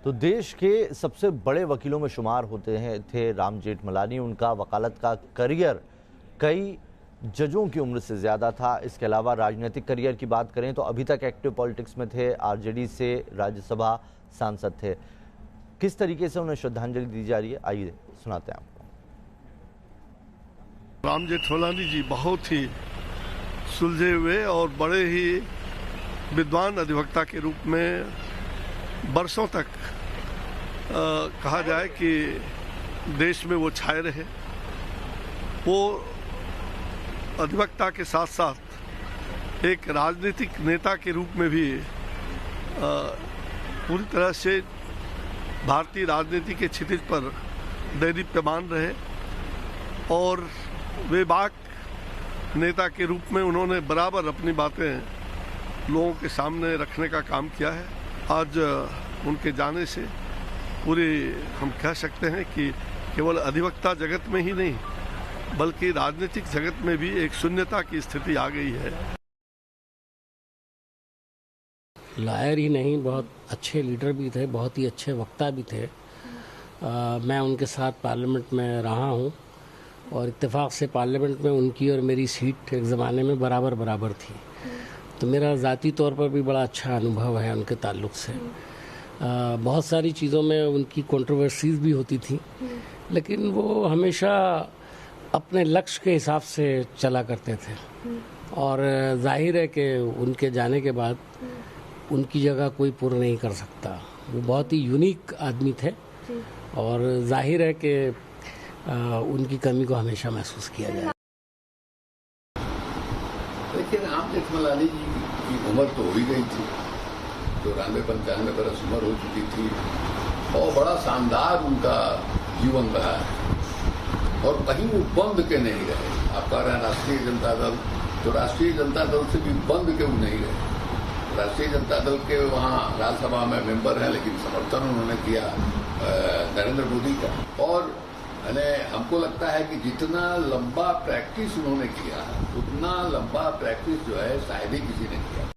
तो देश के सबसे बड़े वकीलों में शुमार होते हैं थे राम जेठमलानी। उनका वकालत का करियर कई जजों की उम्र से ज़्यादा था। इसके अलावा राजनीतिक करियर की बात करें तो अभी तक एक्टिव पॉलिटिक्स में थे, आरजेडी से राज्यसभा सांसद थे। किस तरीके से उन्हें श्रद्धांजलि दी जा रही है, आइए सुनाते हैं आपको। राम जेठमलानी जी बहुत ही सुलझे हुए और बड़े ही विद्वान अधिवक्ता के रूप में वर्षों तक कहा जाए कि देश में वो छाए रहे। वो अधिवक्ता के साथ साथ एक राजनीतिक नेता के रूप में भी पूरी तरह से भारतीय राजनीति के क्षितिज पर दैदीप्यमान रहे और बेबाक नेता के रूप में उन्होंने बराबर अपनी बातें लोगों के सामने रखने का काम किया है। आज उनके जाने से पूरे हम कह सकते हैं कि केवल अधिवक्ता जगत में ही नहीं बल्कि राजनीतिक जगत में भी एक शून्यता की स्थिति आ गई है। लॉयर ही नहीं, बहुत अच्छे लीडर भी थे, बहुत ही अच्छे वक्ता भी थे। मैं उनके साथ पार्लियामेंट में रहा हूं और इत्तेफाक से पार्लियामेंट में उनकी और मेरी सीट एक ज़माने में बराबर थी। तो मेरा ज़ाती तौर पर भी बड़ा अच्छा अनुभव है उनके ताल्लुक़ से। बहुत सारी चीज़ों में उनकी कंट्रोवर्सीज भी होती थी, लेकिन वो हमेशा अपने लक्ष्य के हिसाब से चला करते थे और जाहिर है कि उनके जाने के बाद उनकी जगह कोई पूर्ण नहीं कर सकता। वो बहुत ही यूनिक आदमी थे और जाहिर है कि उनकी कमी को हमेशा महसूस किया जाए। लेकिन राम जेठमलानी जी की उम्र तो हो ही गई थी, 94-95 बरस उम्र हो चुकी थी और बड़ा शानदार उनका जीवन रहा है और कहीं वो बंद के नहीं रहे। आप कह रहे हैं राष्ट्रीय जनता दल, तो राष्ट्रीय जनता दल से भी बंद के वो नहीं रहे। राष्ट्रीय जनता दल के वहाँ राज्यसभा में मेंबर हैं, लेकिन समर्थन उन्होंने किया नरेंद्र मोदी का। और हमको लगता है कि जितना लंबा प्रैक्टिस उन्होंने किया उतना लंबा प्रैक्टिस जो है शायद ही किसी ने किया।